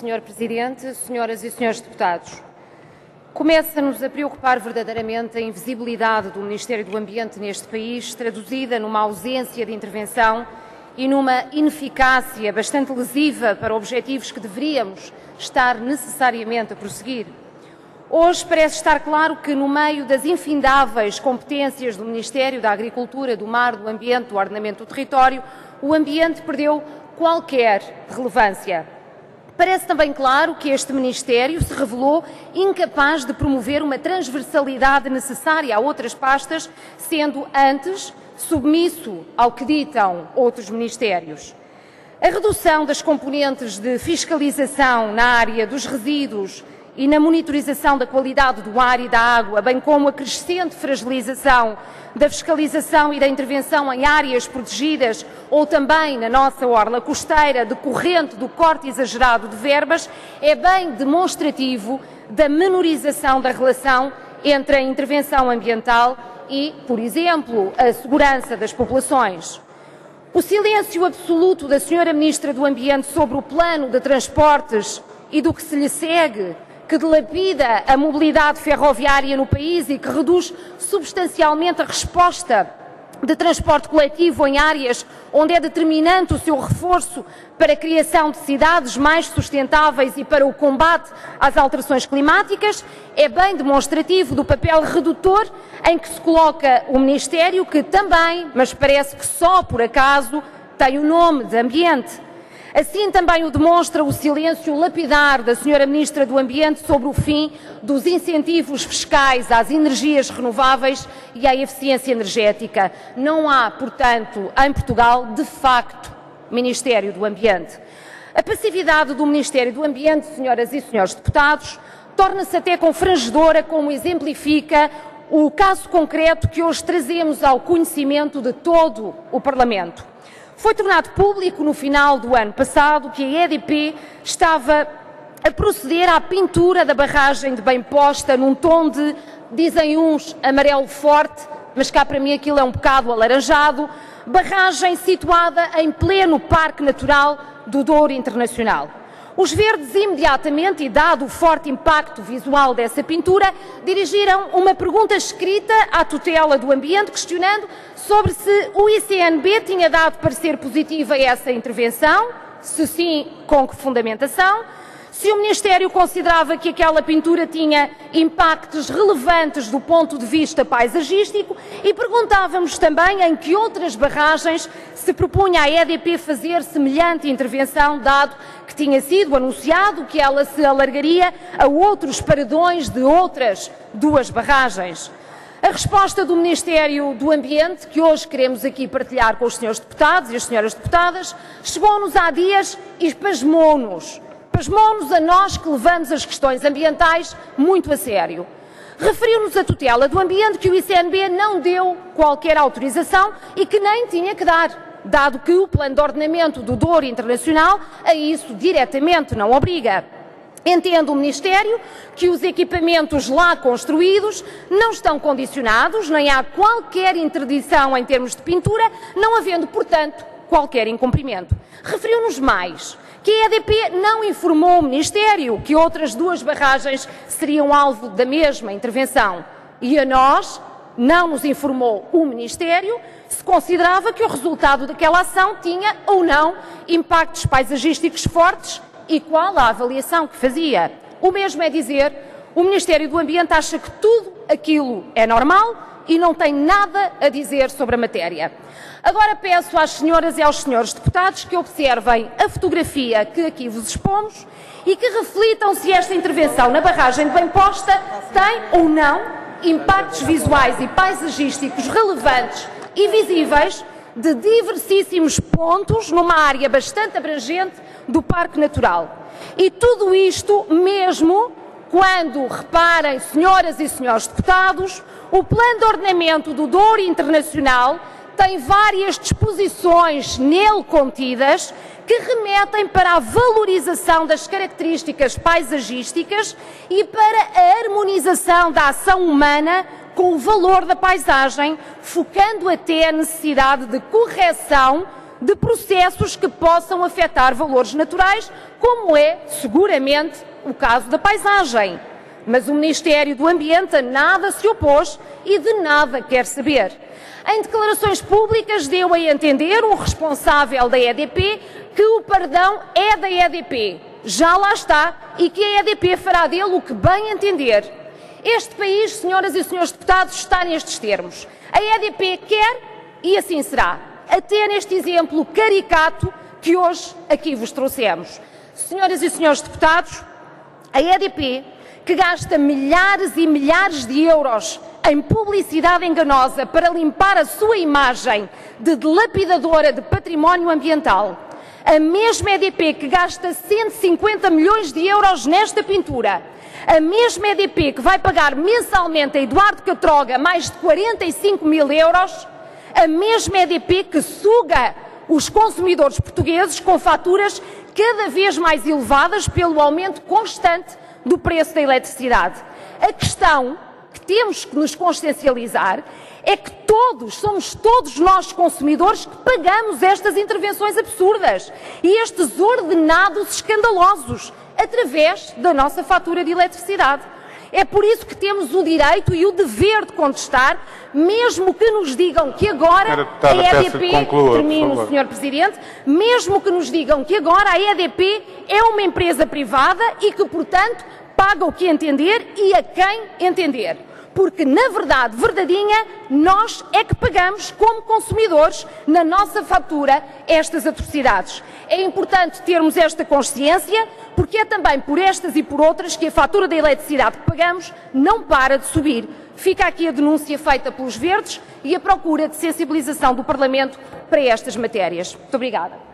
Sr. Presidente, senhoras e senhores deputados. Começa-nos a preocupar verdadeiramente a invisibilidade do Ministério do Ambiente neste país, traduzida numa ausência de intervenção e numa ineficácia bastante lesiva para objetivos que deveríamos estar necessariamente a prosseguir. Hoje parece estar claro que, no meio das infindáveis competências do Ministério da Agricultura, do Mar, do Ambiente, do Ordenamento do Território, o ambiente perdeu qualquer relevância. Parece também claro que este Ministério se revelou incapaz de promover uma transversalidade necessária a outras pastas, sendo antes submisso ao que ditam outros ministérios. A redução das componentes de fiscalização na área dos resíduos e na monitorização da qualidade do ar e da água, bem como a crescente fragilização da fiscalização e da intervenção em áreas protegidas ou também na nossa orla costeira, decorrente do corte exagerado de verbas, é bem demonstrativo da menorização da relação entre a intervenção ambiental e, por exemplo, a segurança das populações. O silêncio absoluto da Sra. Ministra do Ambiente sobre o plano de transportes e do que se lhe segue, que dilapida a mobilidade ferroviária no país e que reduz substancialmente a resposta de transporte coletivo em áreas onde é determinante o seu reforço para a criação de cidades mais sustentáveis e para o combate às alterações climáticas, é bem demonstrativo do papel redutor em que se coloca o Ministério, que também, mas parece que só por acaso, tem o nome de Ambiente. Assim também o demonstra o silêncio lapidar da Sra. Ministra do Ambiente sobre o fim dos incentivos fiscais às energias renováveis e à eficiência energética. Não há, portanto, em Portugal, de facto, Ministério do Ambiente. A passividade do Ministério do Ambiente, senhoras e senhores deputados, torna-se até confrangedora, como exemplifica o caso concreto que hoje trazemos ao conhecimento de todo o Parlamento. Foi tornado público no final do ano passado que a EDP estava a proceder à pintura da barragem de Bem Posta num tom de, dizem uns, amarelo forte, mas cá para mim aquilo é um bocado alaranjado, barragem situada em pleno Parque Natural do Douro Internacional. Os verdes imediatamente, e dado o forte impacto visual dessa pintura, dirigiram uma pergunta escrita à tutela do ambiente, questionando sobre se o ICNB tinha dado parecer positivo a essa intervenção, se sim, com que fundamentação, se o Ministério considerava que aquela pintura tinha impactos relevantes do ponto de vista paisagístico e perguntávamos também em que outras barragens se propunha a EDP fazer semelhante intervenção, dado que tinha sido anunciado que ela se alargaria a outros paredões de outras duas barragens. A resposta do Ministério do Ambiente, que hoje queremos aqui partilhar com os senhores deputados e as senhoras deputadas, chegou-nos há dias e pasmou-nos. Pasmou-nos a nós que levamos as questões ambientais muito a sério. Referiu-nos a tutela do ambiente que o ICNB não deu qualquer autorização e que nem tinha que dar, dado que o Plano de Ordenamento do Douro Internacional a isso diretamente não obriga. Entende o Ministério que os equipamentos lá construídos não estão condicionados, nem há qualquer interdição em termos de pintura, não havendo, portanto, qualquer incumprimento. Referiu-nos mais que a EDP não informou o Ministério que outras duas barragens seriam alvo da mesma intervenção e a nós não nos informou o Ministério se considerava que o resultado daquela ação tinha ou não impactos paisagísticos fortes e qual a avaliação que fazia. O mesmo é dizer, o Ministério do Ambiente acha que tudo aquilo é normal e não tem nada a dizer sobre a matéria. Agora peço às senhoras e aos senhores deputados que observem a fotografia que aqui vos expomos e que reflitam se esta intervenção na barragem de Bem Posta tem ou não impactos visuais e paisagísticos relevantes e visíveis de diversíssimos pontos numa área bastante abrangente do Parque Natural. E tudo isto mesmo quando, reparem, senhoras e senhores deputados, o Plano de Ordenamento do Douro Internacional tem várias disposições nele contidas que remetem para a valorização das características paisagísticas e para a harmonização da ação humana com o valor da paisagem, focando até a necessidade de correção de processos que possam afetar valores naturais, como é seguramente o caso da paisagem. Mas o Ministério do Ambiente a nada se opôs e de nada quer saber. Em declarações públicas deu a entender o responsável da EDP que o perdão é da EDP. Já lá está, e que a EDP fará dele o que bem entender. Este país, senhoras e senhores deputados, está nestes termos. A EDP quer e assim será. Até neste exemplo caricato que hoje aqui vos trouxemos. Senhoras e senhores deputados, a EDP, que gasta milhares e milhares de euros em publicidade enganosa para limpar a sua imagem de dilapidadora de património ambiental, a mesma EDP que gasta 150 milhões de euros nesta pintura, a mesma EDP que vai pagar mensalmente a Eduardo Catroga mais de 45 mil euros, a mesma EDP que suga os consumidores portugueses com faturas cada vez mais elevadas pelo aumento constante do preço da eletricidade. A questão que temos que nos consciencializar é que somos todos nós consumidores que pagamos estas intervenções absurdas e estes ordenados escandalosos através da nossa fatura de eletricidade. É por isso que temos o direito e o dever de contestar, mesmo que nos digam que agora a EDP, termino, Sr. Presidente, mesmo que nos digam que agora a EDP é uma empresa privada e que, portanto, paga o que entender e a quem entender. Porque, na verdade, verdadeinha, nós é que pagamos como consumidores na nossa fatura estas atrocidades. É importante termos esta consciência, porque é também por estas e por outras que a fatura da eletricidade que pagamos não para de subir. Fica aqui a denúncia feita pelos Verdes e a procura de sensibilização do Parlamento para estas matérias. Muito obrigada.